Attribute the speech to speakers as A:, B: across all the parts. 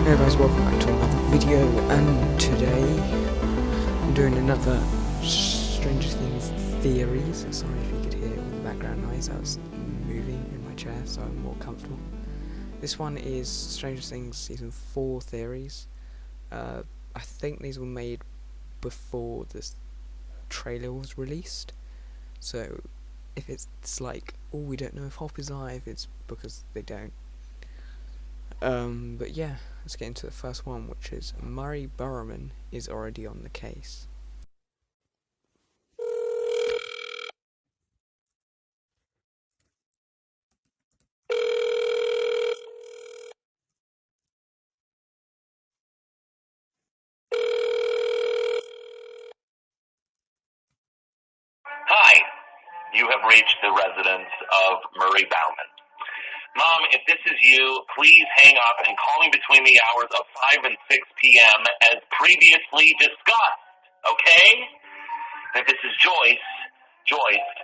A: Hey guys, welcome back to another video, and today I'm doing another Stranger Things theories. Sorry if you could hear all the background noise, I was moving in my chair so I'm more comfortable. This one is Stranger Things Season 4 theories. I think these were made before this trailer was released, so if it's like, oh, we don't know if Hop is alive, it's because they don't. But yeah, let's get into the first one, which is Murray Burman is already on the case.
B: Hi, you have reached the residence of Murray Bauman. Mom, if this is you, please hang up and call me between the hours of 5 and 6 p.m. as previously discussed, okay? If this is Joyce,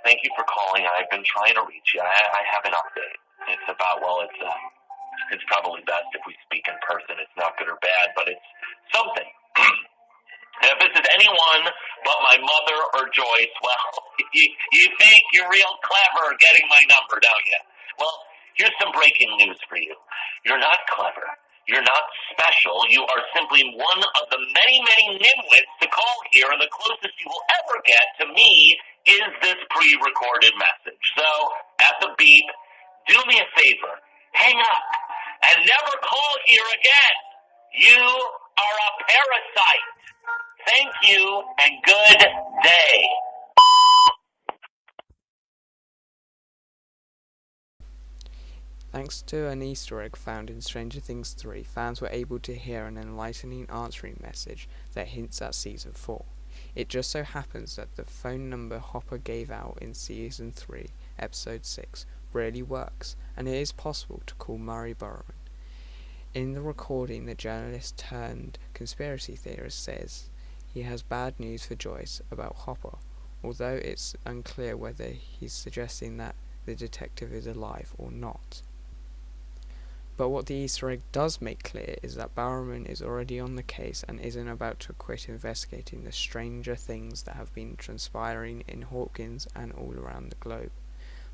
B: thank you for calling. I've been trying to reach you. I have an update. It's about, it's probably best if we speak in person. It's not good or bad, but it's something. And if this is anyone but my mother or Joyce, well, you think you're real clever getting my number, don't you? Well, here's some breaking news for you. You're not clever. You're not special. You are simply one of the many, many nimwits to call here, and the closest you will ever get to me is this pre-recorded message. So, at the beep, do me a favor. Hang up and never call here again. You are a parasite. Thank you, and good day.
A: Thanks to an Easter egg found in Stranger Things 3, fans were able to hear an enlightening answering message that hints at Season 4. It just so happens that the phone number Hopper gave out in Season 3, Episode 6, really works, and it is possible to call Murray Burman. In the recording, the journalist turned conspiracy theorist says he has bad news for Joyce about Hopper, although it's unclear whether he's suggesting that the detective is alive or not. But what the Easter egg does make clear is that Bowerman is already on the case and isn't about to quit investigating the stranger things that have been transpiring in Hawkins and all around the globe.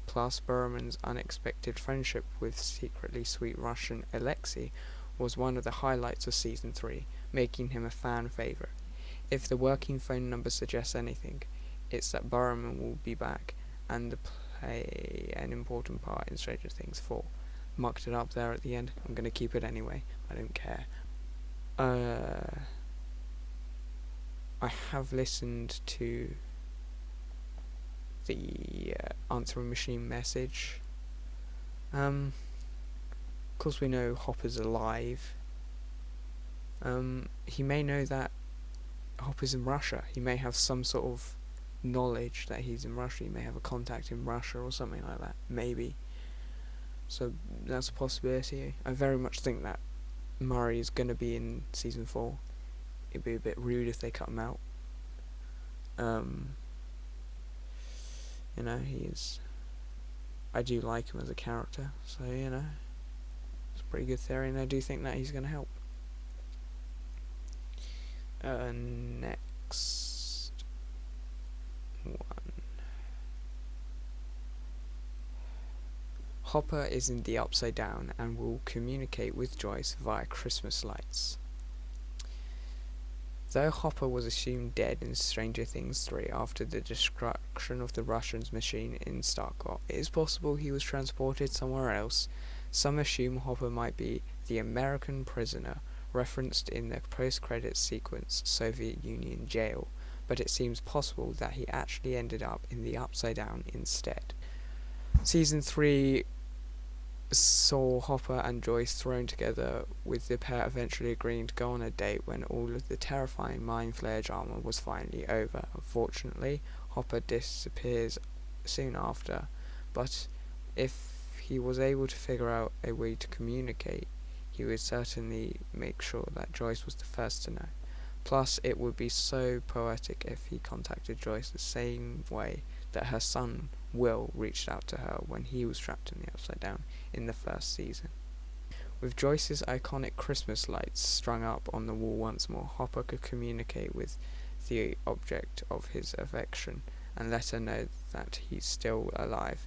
A: Plus, Bowerman's unexpected friendship with secretly sweet Russian Alexei was one of the highlights of Season 3, making him a fan favourite. If the working phone number suggests anything, it's that Bowerman will be back and play an important part in Stranger Things 4. Mucked it up there at the end. I'm going to keep it anyway. I don't care. I have listened to the answering machine message. Of course we know Hopper's alive. He may know that Hopper's in Russia. He may have some sort of knowledge that he's in Russia. He may have a contact in Russia or something like that. Maybe. So that's a possibility. I very much think that Murray is going to be in Season 4. It'd be a bit rude if they cut him out. I do like him as a character, so it's a pretty good theory, and I do think that he's going to help. Next one. Hopper is in the Upside Down and will communicate with Joyce via Christmas lights. Though Hopper was assumed dead in Stranger Things 3 after the destruction of the Russians' machine in Starkville, it is possible he was transported somewhere else. Some assume Hopper might be the American prisoner referenced in the post-credits sequence Soviet Union jail, but it seems possible that he actually ended up in the Upside Down instead. Season 3 saw Hopper and Joyce thrown together, with the pair eventually agreeing to go on a date when all of the terrifying Mind Flayer drama was finally over. Unfortunately, Hopper disappears soon after, but if he was able to figure out a way to communicate, he would certainly make sure that Joyce was the first to know. Plus, it would be so poetic if he contacted Joyce the same way that her son Will reached out to her when he was trapped in the Upside Down in the first season. With Joyce's iconic Christmas lights strung up on the wall once more, Hopper could communicate with the object of his affection and let her know that he's still alive.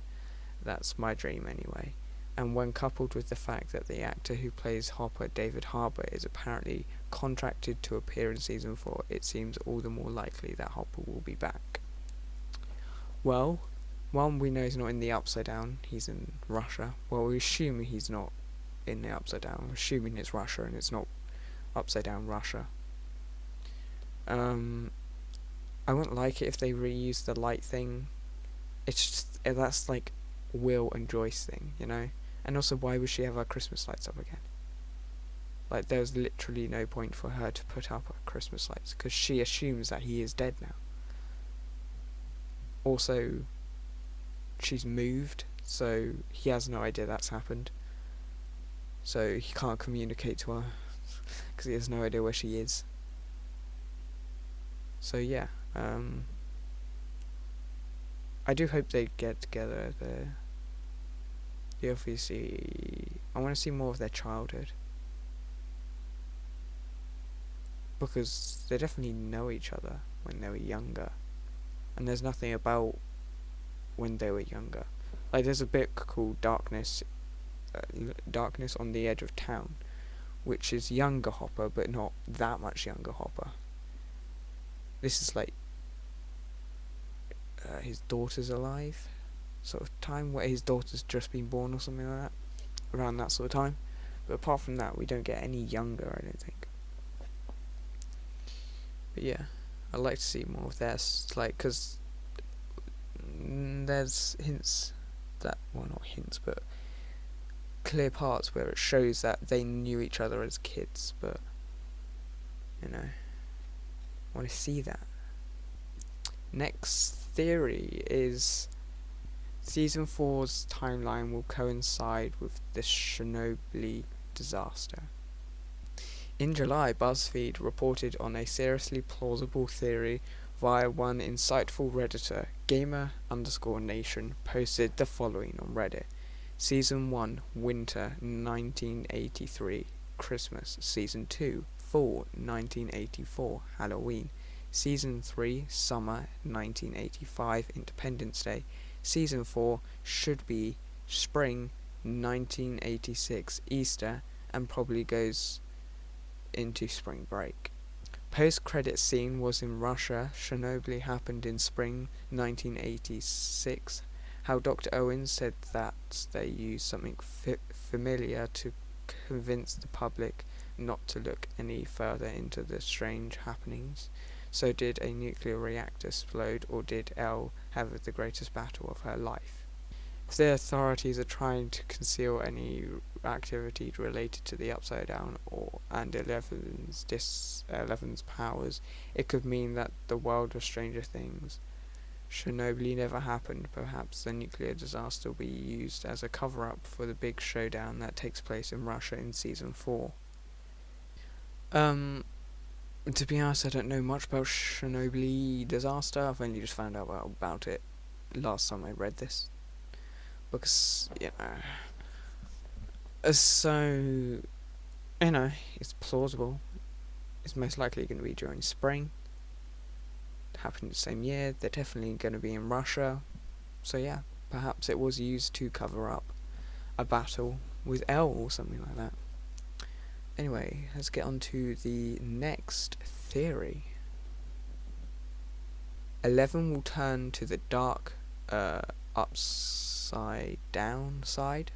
A: That's my dream anyway. And when coupled with the fact that the actor who plays Hopper, David Harbour, is apparently contracted to appear in season 4, it seems all the more likely that Hopper will be back. Well, one, we know he's not in the Upside Down, he's in Russia. Well, we assume he's not in the Upside Down. We're assuming it's Russia and it's not Upside Down Russia. I wouldn't like it if they reused the light thing. It's just, that's like Will and Joyce thing, you know? And also, why would she have her Christmas lights up again? Like, there's literally no point for her to put up her Christmas lights, because she assumes that he is dead now. Also, she's moved, so he has no idea that's happened. So he can't communicate to her, because he has no idea where she is. So yeah, I do hope they get together. They obviously, I want to see more of their childhood, because they definitely know each other when they were younger, and there's nothing about when they were younger. Like, there's a book called Darkness on the Edge of Town, which is younger Hopper, but not that much younger Hopper. This is like his daughter's alive sort of time, where his daughter's just been born or something like that, around that sort of time. But apart from that, we don't get any younger, I don't think. But yeah, I'd like to see more of this, like, because there's hints that, well, not hints, but clear parts where it shows that they knew each other as kids, but, you know, I want to see that. Next theory is season 4's timeline will coincide with the Chernobyl disaster. In July, BuzzFeed reported on a seriously plausible theory via one insightful Redditor, Gamer_Nation, posted the following on Reddit. Season 1, Winter 1983, Christmas. Season 2, Fall 1984, Halloween. Season 3, Summer 1985, Independence Day. Season 4 should be Spring 1986, Easter, and probably goes into spring break. Post-credit scene was in Russia. Chernobyl happened in spring 1986. How Dr. Owen said that they used something familiar to convince the public not to look any further into the strange happenings. So did a nuclear reactor explode, or did Elle have the greatest battle of her life? If the authorities are trying to conceal any activity related to the Upside Down and Eleven's powers, it could mean that the world of Stranger Things. Chernobyl never happened. Perhaps the nuclear disaster will be used as a cover-up for the big showdown that takes place in Russia in season 4. To be honest, I don't know much about Chernobyl disaster. I've only just found out about it last time I read this. Because, you know, so, you know, it's plausible. It's most likely going to be during spring. It happened the same year. They're definitely going to be in Russia. So yeah, perhaps it was used to cover up a battle with Elle or something like that. Anyway, let's get on to the next theory. 11 will turn to the dark, upside down side.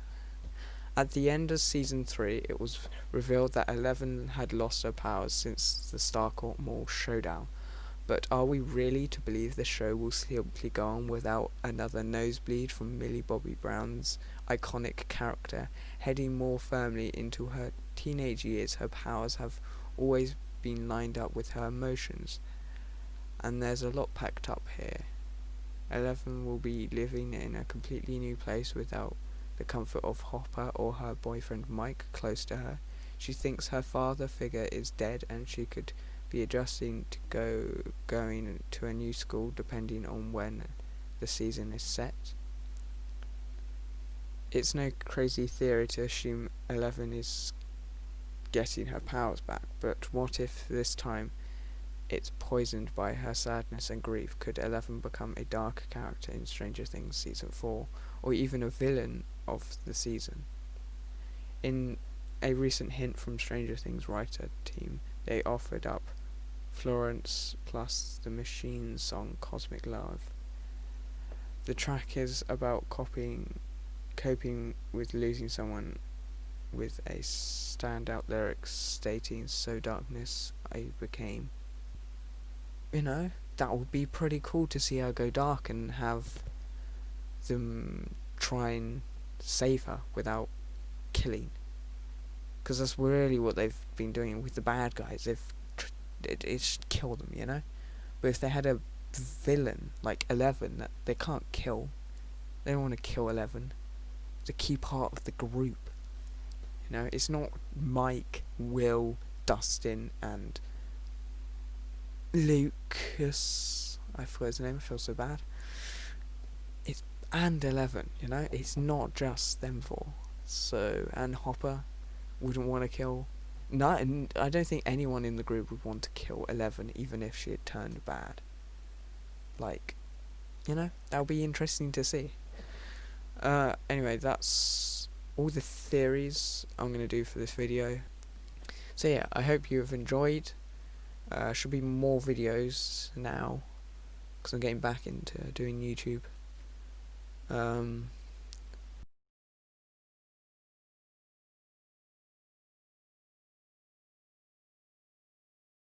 A: At the end of season 3, it was revealed that 11 had lost her powers since the Starcourt Mall showdown. But are we really to believe the show will simply go on without another nosebleed from Millie Bobby Brown's iconic character? Heading more firmly into her teenage years, her powers have always been lined up with her emotions. And there's a lot packed up here. 11 will be living in a completely new place without the comfort of Hopper or her boyfriend Mike close to her. She thinks her father figure is dead, and she could be adjusting to going to a new school depending on when the season is set. it's no crazy theory to assume 11 is getting her powers back, but what if this time it's poisoned by her sadness and grief? Could 11 become a darker character in Stranger Things Season 4, or even a villain of the season? In a recent hint from Stranger Things writer team, they offered up Florence plus the Machine's song Cosmic Love. The track is about coping with losing someone, with a standout lyric stating, "So darkness I became." You know, that would be pretty cool to see her go dark and have them try and save her without killing. Because that's really what they've been doing with the bad guys. It's kill them, you know? But if they had a villain like 11 that they can't kill, they don't want to kill 11. It's a key part of the group. You know, it's not Mike, Will, Dustin, and Lucas. I forgot his name, I feel so bad. And 11, you know? It's not just them four. So, and Hopper wouldn't want to kill. No, I don't think anyone in the group would want to kill 11, even if she had turned bad. Like, you know, that would be interesting to see. Anyway, that's all the theories I'm going to do for this video. So yeah, I hope you have enjoyed. Should be more videos now, because I'm getting back into doing YouTube.